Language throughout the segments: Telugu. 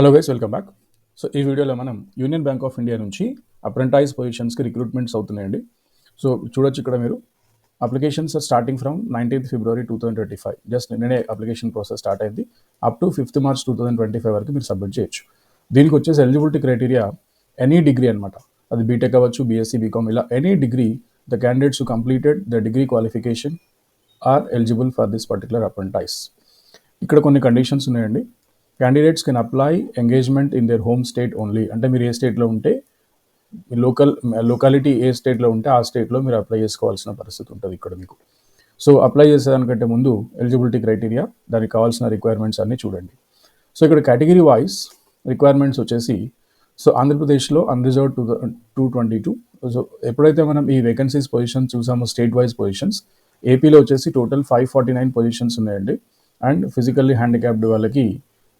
Hello guys, welcome back. So ఈ వీడియోలో మనం యూనియన్ బ్యాంక్ ఆఫ్ ఇండియా నుంచి అప్రెంటైజ్ పొజిషన్స్కి రిక్రూట్మెంట్స్ అవుతున్నాయండి. సో చూడొచ్చు ఇక్కడ మీరు applications starting from 19th February 2025. Just నిన్ననే అప్లికేషన్ ప్రాసెస్ స్టార్ట్ అయింది. అప్ టు 5th March 2025 వరకు మీరు సబ్మిట్ చేయొచ్చు. దీనికి వచ్చేసి ఎలిజిబిలిటీ క్రైటీరియా ఎనీ డిగ్రీ అనమాట. అది బీటెక్ అవ్వచ్చు, బీఎస్సీ, బీకామ్, ఇలా any degree the candidates who completed the degree qualification are eligible for this particular apprentice. ఇక్కడ కొన్ని కండిషన్స్ ఉన్నాయండి. Candidates can apply engagement in their home state only. అంటే మీరు ఏ స్టేట్లో ఉంటే, లొకాలిటీ ఏ స్టేట్లో ఉంటే ఆ స్టేట్లో మీరు అప్లై చేసుకోవాల్సిన పరిస్థితి ఉంటుంది ఇక్కడ మీకు. సో అప్లై చేసేదానికంటే ముందు ఎలిజిబిలిటీ క్రైటీరియా, దానికి కావాల్సిన రిక్వైర్మెంట్స్ అన్నీ చూడండి. సో ఇక్కడ కేటగిరీ వైజ్ రిక్వైర్మెంట్స్ వచ్చేసి, సో ఆంధ్రప్రదేశ్లో అన్రిజర్వ్డ్ 222. సో ఎప్పుడైతే మనం ఈ వేకెన్సీస్ పొజిషన్స్ చూసామో స్టేట్ వైజ్ పొజిషన్స్, ఏపీలో వచ్చేసి టోటల్ 549 పొజిషన్స్ ఉన్నాయండి. అండ్ ఫిజికల్లీ హ్యాండిక్యాప్డ్ వాళ్ళకి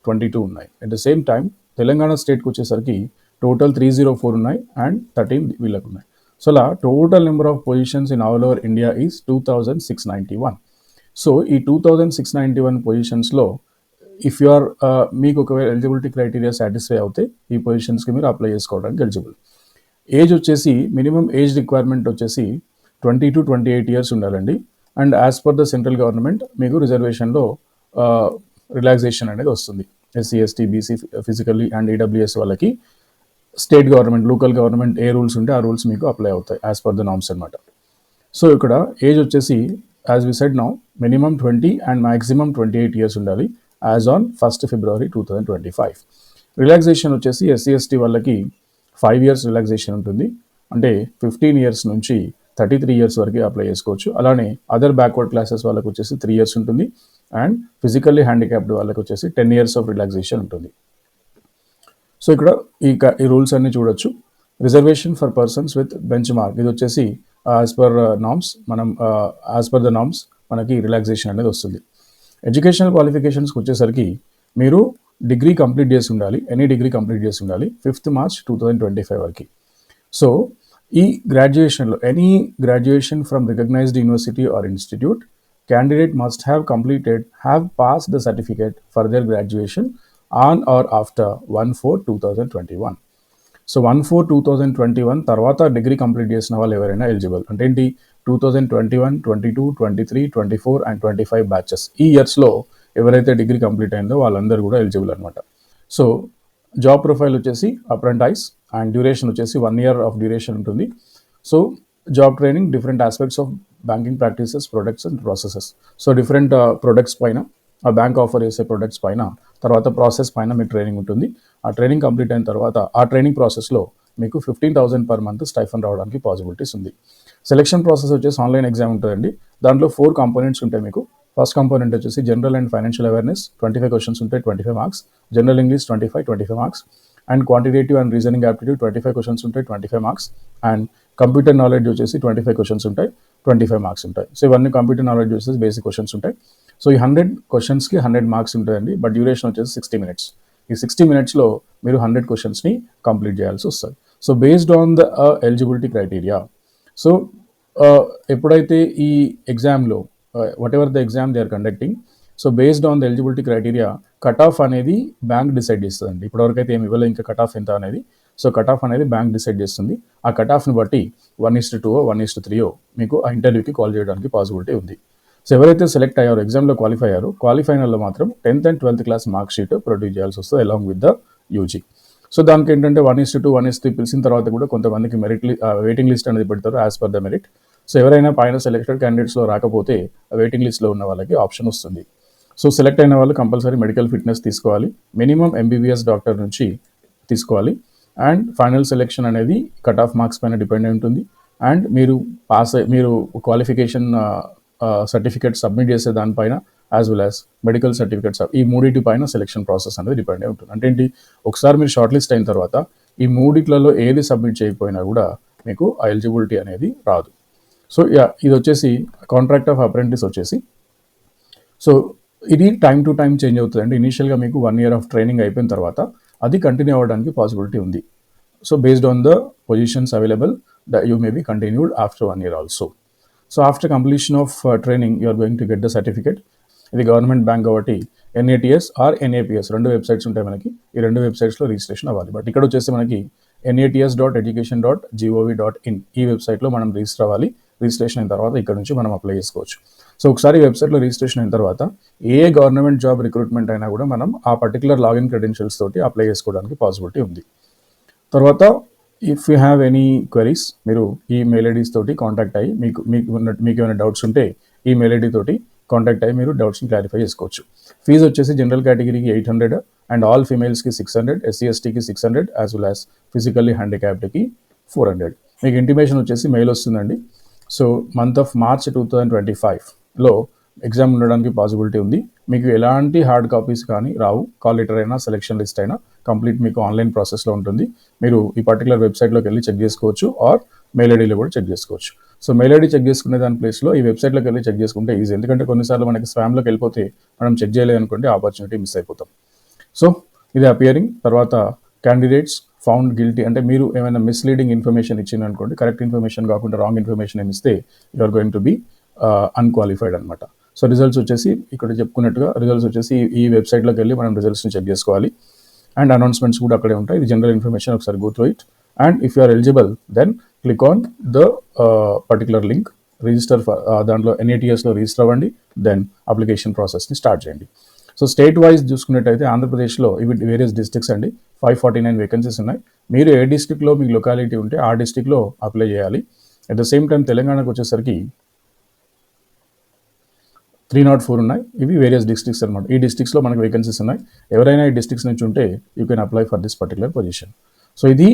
22 ఉన్నాయి. At the same time Telangana స్టేట్కి వచ్చేసరికి టోటల్ 304 ఉన్నాయి అండ్ 13 వీళ్ళకు ఉన్నాయి. సో అలా total number of positions in all over India is 2691. So ఈ 2691 పొజిషన్స్లో ఇఫ్ యు ఆర్ మీకు ఒకవేళ ఎలిజిబిలిటీ క్రైటీరియా సాటిస్ఫై అవుతే ఈ పొజిషన్స్కి మీరు అప్లై చేసుకోవడానికి ఎలిజిబుల్. ఏజ్ వచ్చేసి మినిమం ఏజ్ రిక్వైర్మెంట్ వచ్చేసి 20 to 28 years ఉండాలండి. And as per the central government మీకు రిజర్వేషన్లో రిలాక్సేషన్ అనేది వస్తుంది. SC, ST, BC, physically and EWS వాళ్ళకి స్టేట్ గవర్నమెంట్, లోకల్ గవర్నమెంట్ ఏ రూల్స్ ఉంటే ఆ రూల్స్ మీకు అప్లై అవుతాయి యాజ్ పర్ ద నామ్స్ అనమాట. సో ఇక్కడ ఏజ్ వచ్చేసి as we said now minimum 20 and maximum 28 years ఉండాలి as on 1st February 2025. Relaxation వచ్చేసి ఎస్సీ, ఎస్టీ వాళ్ళకి 5 years రిలాక్సేషన్ ఉంటుంది. అంటే 15 years నుంచి 33 years వరకు అప్లై చేసుకోవచ్చు. అలానే అదర్ బ్యాక్వర్డ్ క్లాసెస్ వాళ్ళకి వచ్చేసి 3 years ఉంటుంది. అండ్ ఫిజికల్లీ హ్యాండిక్యాప్డ్ వాళ్ళకి వచ్చేసి 10 years ఆఫ్ రిలాక్సేషన్ ఉంటుంది. సో ఇక్కడ ఈ రూల్స్ అన్ని చూడొచ్చు. Reservation for persons with bench mark, ఇది వచ్చేసి యాజ్ పర్ నామ్స్ మనకి రిలాక్సేషన్ అనేది వస్తుంది. ఎడ్యుకేషనల్ క్వాలిఫికేషన్స్కి వచ్చేసరికి మీరు డిగ్రీ కంప్లీట్ చేసి ఉండాలి, ఎనీ డిగ్రీ కంప్లీట్ చేసి ఉండాలి 5th March 2025 వరకు. సో ఈ గ్రాడ్యుయేషన్లో any graduation from recognised university or institute, candidate must have passed the certificate for their graduation on or after 1/4/2021. So 1/4/2021 తర్వాత డిగ్రీ కంప్లీట్ చేసిన వాళ్ళు ఎవరైనా ఎలిజిబుల్. అంటే ఏంటి, 2021, 22, 23, 24 అండ్ 25 బ్యాచెస్, ఈ ఇయర్స్లో ఎవరైతే డిగ్రీ కంప్లీట్ అయిందో వాళ్ళందరూ కూడా ఎలిజిబుల్ అనమాట. సో జాబ్ ప్రొఫైల్ వచ్చేసి అప్రెంటైజ్ అండ్ డ్యూరేషన్ వచ్చేసి 1 year ఆఫ్ డ్యూరేషన్ ఉంటుంది. So job training, different aspects of banking practices, products and processes. So different products పైన, ఆ బ్యాంక్ ఆఫర్ చేసే ప్రొడక్ట్స్ పైన, తర్వాత ప్రాసెస్ పైన మీకు ట్రైనింగ్ ఉంటుంది. ఆ ట్రైనింగ్ కంప్లీట్ అయిన తర్వాత ఆ ట్రైనింగ్ ప్రాసెస్లో మీకు 15,000 per month స్టైఫండ్ రావడానికి పాసిబిలిటీస్ ఉంది. సెలెక్షన్ ప్రాసెస్ వచ్చేసి ఆన్లైన్ ఎగ్జామ్ ఉంటుందండి. దాంట్లో 4 components ఉంటాయి మీకు. ఫస్ట్ కాంపోనెంట్ వచ్చేసి general and financial awareness, 25 questions ఉంటాయి, 25 marks. General English 25 marks. And quantitative and reasoning aptitude 25 questions ఉంటాయి, 25 marks. అండ్ కంప్యూటర్ నాలెడ్జ్ వచ్చేసి 25 questions ఉంటాయి, 25 marks ఉంటాయి. సో ఇవన్నీ కంప్యూటర్ నాలెడ్జ్ వచ్చేసి బేసిక్ క్వశ్చన్స్ ఉంటాయి. సో ఈ 100 questions-కి 100 marks ఉంటుందండి. బట్ డ్యూరేషన్ వచ్చేసి 60 minutes. ఈ 60 minutes-లో మీరు 100 questions-ని కంప్లీట్ చేయాల్సి వస్తుంది. So based on the eligibility criteria, so ఎప్పుడైతే ఈ ఎగ్జామ్లో whatever the exam they are conducting, so based on the eligibility criteria cut off అనేది బ్యాంక్ డిసైడ్ చేస్తుందండి. ఇప్పటివరకు ఏమి ఇవ్వలేదు ఇంకా కట్ ఆఫ్ ఎంత అనేది. సో కట్ ఆఫ్ అనేది బ్యాంక్ డిసైడ్ చేస్తుంది. ఆ కట్ ఆఫ్ని బట్టి 1:2 1:3 మీకు ఆ ఇంటర్వ్యూకి కాల్ చేయడానికి పాసిబిలిటీ ఉంది. సో ఎవరైతే సెలెక్ట్ అయ్యారో, ఎగ్జామ్లో క్వాలిఫై అయ్యారో, క్వాలిఫైనర్లో మాత్రం 10th and 12th class mark sheet produce చేయాల్సి వస్తుంది along with the UG. So దానికి ఏంటంటే 1:2 1:3 పిలిచిన తర్వాత కూడా కొంతమందికి వెయిటింగ్ లిస్ట్ అనేది పెడతారు as per the merit. So ఎవరైనా పైన సెలెక్టెడ్ క్యాండిడేట్స్లో రాకపోతే వెయిటింగ్ లిస్ట్లో ఉన్న వాళ్ళకి ఆప్షన్ వస్తుంది. సో సెలెక్ట్ అయిన వాళ్ళు కంపల్సరీ మెడికల్ ఫిట్నెస్ తీసుకోవాలి, మినిమం MBBS డాక్టర్ నుంచి తీసుకోవాలి. అండ్ ఫైనల్ సెలెక్షన్ అనేది కట్ ఆఫ్ మార్క్స్ పైన డిపెండ్ అయి ఉంటుంది. అండ్ మీరు క్వాలిఫికేషన్ సర్టిఫికేట్ సబ్మిట్ చేసే దానిపైన, as well as medical certificates, ఈ మూడింటి పైన సెలెక్షన్ ప్రాసెస్ అనేది డిపెండ్ అయి ఉంటుంది. అంటే ఏంటి, ఒకసారి మీరు షార్ట్ లిస్ట్ అయిన తర్వాత ఈ మూడిట్లలో ఏది సబ్మిట్ చేయకపోయినా కూడా మీకు ఆ ఎలిజిబిలిటీ అనేది రాదు. సో ఇది వచ్చేసి కాంట్రాక్ట్ ఆఫ్ అప్రెంటిస్ వచ్చేసి, సో ఇది టైం టు టైం చేంజ్ అవుతుంది. అంటే ఇనీషియల్గా మీకు 1 year ఆఫ్ ట్రైనింగ్ అయిపోయిన తర్వాత అది కంటిన్యూ అవ్వడానికి పాసిబిలిటీ ఉంది. So based on the positions available you may be continued after 1 year also. So after completion of training you are going to get the certificate. ఇది గవర్నమెంట్ బ్యాంక్ కాబట్టి NATS ఆర్ NAPS 2 వెబ్సైట్స్ ఉంటాయి మనకి. ఈ 2 వెబ్సైట్స్లో రిజిస్ట్రేషన్ అవ్వాలి. బట్ ఇక్కడ వచ్చేసి మనకి nats.education.gov.in ఈ వెబ్సైట్లో మనం రిజిస్టర్ అవ్వాలి. రిజిస్ట్రేషన్ అయిన తర్వాత ఇక్కడ నుంచి మనం అప్లై చేసుకోవచ్చు. సో ఒకసారి వెబ్సైట్లో రిజిస్ట్రేషన్ అయిన తర్వాత ఏ గవర్నమెంట్ జాబ్ రిక్రూట్మెంట్ అయినా కూడా మనం ఆ పర్టికులర్ లాగిన్ క్రెడెన్షియల్స్ తోటి అప్లై చేసుకోవడానికి పాసిబిలిటీ ఉంది. తర్వాత if you have any queries మీరు ఈ మెయిల్ ఐడీస్ తోటి కాంటాక్ట్ అయ్యి మీకు ఏమైనా డౌట్స్ ఉంటే ఈ మెయిల్ ఐడి తోటి కాంటాక్ట్ అయ్యి మీరు డౌట్స్ని క్లారిఫై చేసుకోవచ్చు. ఫీజు వచ్చేసి జనరల్ కేటగిరీకి 800 అండ్ ఆల్ ఫీమేల్స్కి 600, SC STకి 600 యాజ్ వెల్ యాజ్ ఫిజికల్లీ హ్యాండిక్యాప్డ్కి 400. మీకు ఇంటిమేషన్ వచ్చేసి మెయిల్ వస్తుందండి. సో మంత్ ఆఫ్ మార్చ్ 2025లో ఎగ్జామ్ ఉండడానికి పాసిబిలిటీ ఉంది. మీకు ఎలాంటి హార్డ్ కాపీస్ కానీ రావు. కాల్ లెటర్ అయినా సెలెక్షన్ లిస్ట్ అయినా కంప్లీట్ మీకు ఆన్లైన్ ప్రాసెస్లో ఉంటుంది. మీరు ఈ పర్టికులర్ వెబ్సైట్లోకి వెళ్ళి చెక్ చేసుకోవచ్చు ఆర్ మెయిల్ ఐడీలో కూడా చెక్ చేసుకోవచ్చు. సో మెయిల్ ఐడీ చెక్ చేసుకునే దాని ప్లేస్లో ఈ వెబ్సైట్లోకి వెళ్ళి చెక్ చేసుకుంటే ఈజీ. ఎందుకంటే కొన్నిసార్లు మనకి స్పామ్లోకి వెళ్ళిపోతే మనం చెక్ చేయలేదు అనుకోండి ఆపర్చునిటీ మిస్ అయిపోతాం. సో ఇది అపియరింగ్. తర్వాత క్యాండిడేట్స్ ఫౌండ్ గిల్టీ అంటే మీరు ఏమైనా మిస్లీడింగ్ ఇన్ఫర్మేషన్ ఇచ్చింది అనుకోండి, కరెక్ట్ ఇన్ఫర్మేషన్ కాకుండా రాంగ్ ఇన్ఫర్మేషన్ ఏమి ఇస్తే you are going to be unqualified అనమాట. సో రిజల్ట్స్ వచ్చేసి ఇక్కడ చెప్పుకున్నట్టుగా రిజల్ట్స్ వచ్చేసి ఈ వెబ్సైట్లోకి వెళ్ళి మనం రిజల్ట్స్ని చెక్ చేసుకోవాలి. అండ్ అనౌన్స్మెంట్స్ కూడా అక్కడే ఉంటాయి. ఇది జనరల్ ఇన్ఫర్మేషన్, ఒకసారి go through it. And if you are eligible then click on the particular link register దాంట్లో NATSలో రిజిస్టర్ అవ్వండి. దెన్ అప్లికేషన్ ప్రాసెస్ని స్టార్ట్ చేయండి. సో స్టేట్ వైజ్ చూసుకున్నట్టయితే ఆంధ్రప్రదేశ్లో ఇవి వేరియస్ డిస్ట్రిక్ట్స్ అండి. 549 వేకెన్సీస్ ఉన్నాయి. మీరు ఏ డిస్ట్రిక్ట్లో మీకు లొకాలిటీ ఉంటే ఆ డిస్ట్రిక్ట్లో అప్లై చేయాలి. అట్ ద సేమ్ టైం తెలంగాణకు వచ్చేసరికి 304 ఉన్నాయి. ఇవి వేరియస్ డిస్ట్రిక్ట్స్ అనమాట. ఈ డిస్ట్రిక్ట్స్లో మనకు వేకెన్సీస్ ఉన్నాయి. ఎవరైనా ఈ డిస్ట్రిక్ట్స్ నుంచి ఉంటే you can apply for this particular position. So ఇది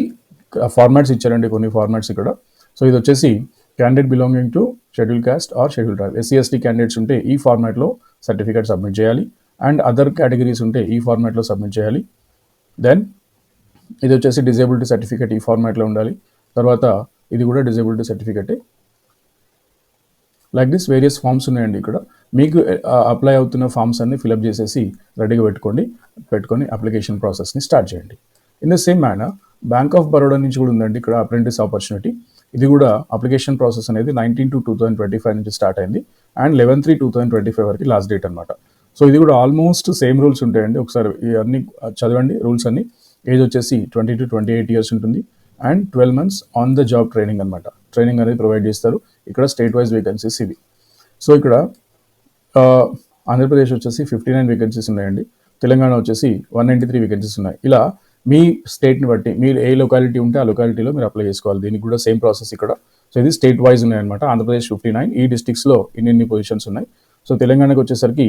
ఫార్మాట్స్ ఇచ్చారండి, కొన్ని ఫార్మాట్స్ ఇక్కడ. సో ఇది వచ్చేసి candidate belonging to schedule caste or schedule tribe, SC ST candidates ఉంటే ఈ ఫార్మాట్లో సర్టిఫికేట్ సబ్మిట్ చేయాలి. అండ్ అదర్ కేటగిరీస్ ఉంటే ఈ ఫార్మాట్లో సబ్మిట్ చేయాలి. దెన్ ఇది వచ్చేసి డిజేబిలిటీ సర్టిఫికేట్ ఈ ఫార్మాట్లో ఉండాలి. తర్వాత ఇది కూడా డిజేబిలిటీ సర్టిఫికేటే. లైక్ దిస్ వేరియస్ ఫామ్స్ ఉన్నాయండి ఇక్కడ. మీకు అప్లై అవుతున్న ఫామ్స్ అన్ని ఫిలప్ చేసేసి రెడీగా పెట్టుకొని అప్లికేషన్ ప్రాసెస్ని స్టార్ట్ చేయండి. In the same manner bank of Baroda నుంచి కూడా ఉందండి ఇక్కడ అప్రెంటిస్ ఆపర్చునిటీ. ఇది కూడా అప్లికేషన్ ప్రాసెస్ అనేది 19/2/2025 నుంచి స్టార్ట్ అయింది అండ్ 11/3/2025 వరకు లాస్ట్ డేట్ అనమాట. సో ఇది కూడా ఆల్మోస్ట్ సేమ్ రూల్స్ ఉంటాయండి. ఒకసారి ఇవన్నీ చదవండి రూల్స్ అన్ని. ఏజ్ వచ్చేసి 20 to 28 years ఉంటుంది and 12 months on the job training అనమాట. ట్రైనింగ్ అనేది ప్రొవైడ్ చేస్తారు. ఇక్కడ స్టేట్ వైజ్ వేకెన్సీస్ ఇవి. సో ఇక్కడ ఆంధ్రప్రదేశ్ వచ్చేసి 59 వేకెన్సీస్ ఉన్నాయండి. తెలంగాణ వచ్చేసి 193 వేకెన్సీస్ ఉన్నాయి. ఇలా మీ స్టేట్ని బట్టి మీరు ఏ లొకాలిటీ ఉంటే ఆ లొకాలిటీలో మీరు అప్లై చేసుకోవాలి. దీనికి కూడా సేమ్ ప్రాసెస్ ఇక్కడ. సో ఇది స్టేట్ వైజ్ ఉన్నాయన్నమాట. ఆంధ్రప్రదేశ్ 59, ఈ డిస్ట్రిక్ట్స్లో ఇన్ని పొజిషన్స్ ఉన్నాయి. సో తెలంగాణకు వచ్చేసరికి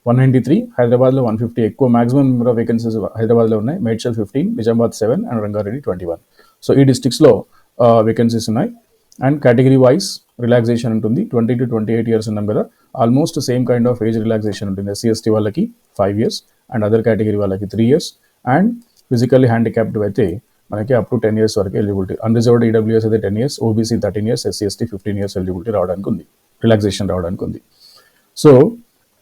193, హైదరాబాద్లో 150, ఎక్కువ మాక్సిమం నెంబర్ ఆఫ్ వేకెన్సీస్ హైదరాబాద్లో ఉన్నాయి. మేడ్చల్ 15, నిజామాబాద్ 7 అండ్ రంగారెడ్డి 21. సో ఈ డిస్ట్రిక్ట్స్లో వేకెన్సీస్ ఉన్నాయి. అండ్ కేటగిరీ వైజ్ రిలాక్సేషన్ ఉంటుంది. 20 to 28 years ఉన్నాం కదా, almost same kind of age relaxation ఉంటుంది. SC ST వాళ్ళకి 5 years అండ్ అదర్ కేటగిరీ వాళ్ళకి 3 years అండ్ ఫిజికల్లీ హ్యాండిక్యాప్డ్ అయితే మనకి అప్ టు 10 years వరకు ఎలిజిబిలిటీ. అన్రిజర్వ్డ్ EWS అయితే 10 years, OBC 13 years, SC ST 15 years eligibility రావడానికి ఉంది, రిలాక్సేషన్ రావడానికి ఉంది. సో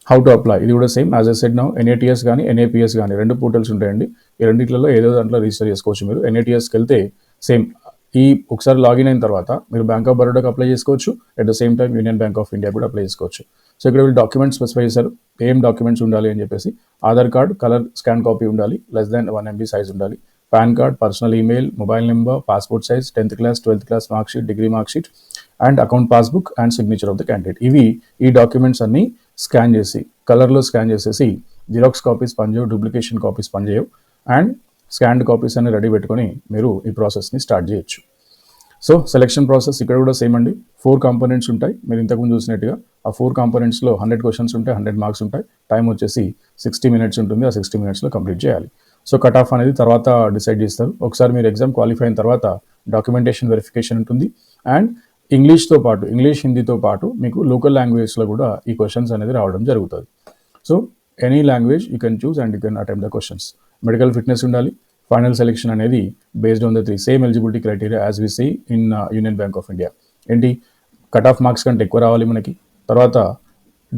హౌ టు అప్లై ఇది కూడా same as I said now. NATS కానీ NAPS కానీ 2 పోర్టల్స్ ఉంటాయండి. ఈ రెండిట్లలో ఏదో దాంట్లో రిజిస్టర్ చేసుకోవచ్చు మీరు. NATSకి వెళ్తే సేమ్ ఈ ఒకసారి లాగిన్ అయిన తర్వాత మీరు బ్యాంక్ ఆఫ్ బరోడాకి అప్లై చేసుకోవచ్చు. At the same time union bank of India కూడా అప్లై చేసుకోవచ్చు. సో ఇక్కడ వీళ్ళు డాక్యుమెంట్స్ స్పెసిఫై చేశారు, ఏం డాక్యుమెంట్స్ ఉండాలి అని చెప్పేసి. Aadhaar card colour scan copy ఉండాలి, <1 MB సైజ్ ఉండాలి. Pan card, personal email, mobile number, passport size, 10th class 12th class marksheet, degree marksheet and account passbook and signature of the candidate. ఇవి ఈ డాక్యుమెంట్స్ అన్ని స్కాన్ చేసి కలర్లో స్కాన్ చేసేసి జిరాక్స్ కాపీస్ పనిచేయవు, డూప్లికేషన్ కాపీస్ పనిచేయవు అండ్ స్కాన్డ్ కాపీస్ అన్ని రెడీ పెట్టుకొని మీరు ఈ ప్రాసెస్ని స్టార్ట్ చేయొచ్చు. సో సెలెక్షన్ ప్రాసెస్ ఇక్కడ కూడా సేమ్ అండి. 4 కాంపోనెంట్స్ ఉంటాయి. మీరు ఇంతకుముందు చూసినట్టుగా ఆ 4 కాంపోనెంట్స్లో 100 questions ఉంటాయి, 100 marks ఉంటాయి. టైం వచ్చేసి 60 minutes ఉంటుంది. ఆ 60 minutesలో కంప్లీట్ చేయాలి. సో కట్ ఆఫ్ అనేది తర్వాత డిసైడ్ చేస్తారు. ఒకసారి మీరు ఎగ్జామ్ క్వాలిఫై అయిన తర్వాత డాక్యుమెంటేషన్ వెరిఫికేషన్ ఉంటుంది అండ్ ఇంగ్లీష్తో పాటు హిందీతో పాటు మీకు లోకల్ లాంగ్వేజ్లో కూడా ఈ క్వశ్చన్స్ అనేది రావడం జరుగుతుంది. So any language you can choose and you can attempt the questions. Medical fitness ఉండాలి. ఫైనల్ సెలెక్షన్ అనేది based on the 3 same eligibility criteria as we see in union bank of India. ఏంటి కట్ ఆఫ్ మార్క్స్ కంటే ఎక్కువ రావాలి మనకి. తర్వాత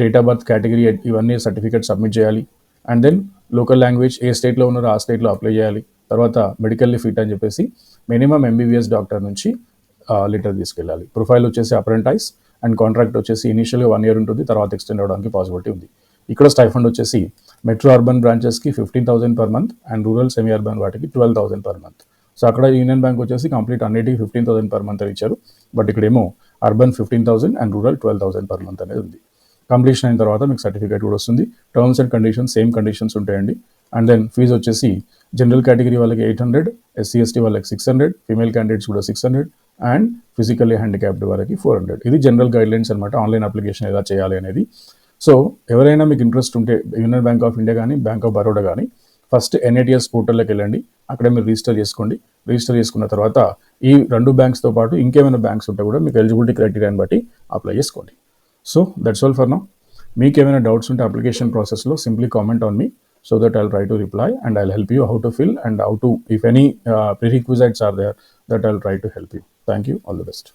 డేట్ ఆఫ్ బర్త్, కేటగిరీ, ఇవన్నీ సర్టిఫికేట్ సబ్మిట్ చేయాలి. అండ్ దెన్ లోకల్ లాంగ్వేజ్ ఏ స్టేట్లో ఉన్నారో ఆ స్టేట్లో అప్లై చేయాలి. తర్వాత మెడికల్లీ ఫిట్ అని చెప్పేసి మినిమం MBBS డాక్టర్ నుంచి లెటర్ తీసుకెళ్ళాలి. ప్రొఫైల్ వచ్చేసి అప్రెంటైజ్ అండ్ కాంట్రాక్ట్ వచ్చేసి ఇనిషియల్గా 1 year ఉంటుంది, తర్వాత ఎక్స్టెండ్ అవ్వడానికి పాసిబిలిటీ ఉంది. ఇక్కడ స్టైఫండ్ వచ్చేసి మెట్రో అర్బన్ బ్రాంచెస్కి 15,000 per month and rural semi urban వాటికి 12,000 పర్ మంత్. సో అక్కడ యూనియన్ బ్యాంక్ వచ్చేసి కంప్లీట్ అన్నిటికీ 15,000 పర్ మంత్ అని ఇచ్చారు. బట్ ఇక్కడేమో urban 15,000 and rural 12,000 per month అనేది ఉంది. కంప్లీషన్ అయిన తర్వాత మీకు సర్టిఫికేట్ కూడా వస్తుంది. Terms and conditions same conditions ఉంటాయండి. అండ్ దెన్ ఫీజు వచ్చేసి జనరల్ కేటగిరీ వాళ్ళకి 800, ఎస్సీ ఎస్టీ వాళ్ళకి 600, ఫీమేల్ క్యాండిడేట్స్ కూడా 600 అండ్ ఫిజికల్లీ హ్యాండిక్యాప్డ్ వాళ్ళకి 400. ఇది జనరల్ గైడ్లైన్స్ అనమాట, ఆన్లైన్ అప్లికేషన్ ఎలా చేయాలి అనేది. సో ఎవరైనా మీకు ఇంట్రెస్ట్ ఉంటే యూనియన్ బ్యాంక్ ఆఫ్ ఇండియా కానీ బ్యాంక్ ఆఫ్ బరోడా కానీ ఫస్ట్ NATS పోర్టల్లోకి వెళ్ళండి. అక్కడే మీరు రిజిస్టర్ చేసుకోండి. రిజిస్టర్ చేసుకున్న తర్వాత ఈ 2 బ్యాంక్స్తో పాటు ఇంకేమైనా బ్యాంక్స్ ఉంటే కూడా మీకు ఎలిజిబిలిటీ క్రైటీరియాని బట్టి అప్లై చేసుకోండి. So that's all for now. మీకు ఏమైనా డౌట్స్ ఉంటే అప్లికేషన్ ప్రాసెస్లో simply comment on me so that I'll try to reply and I'll help you how to fill and how to, if any prerequisites are there, that I'll try to help you. Thank you. All the best.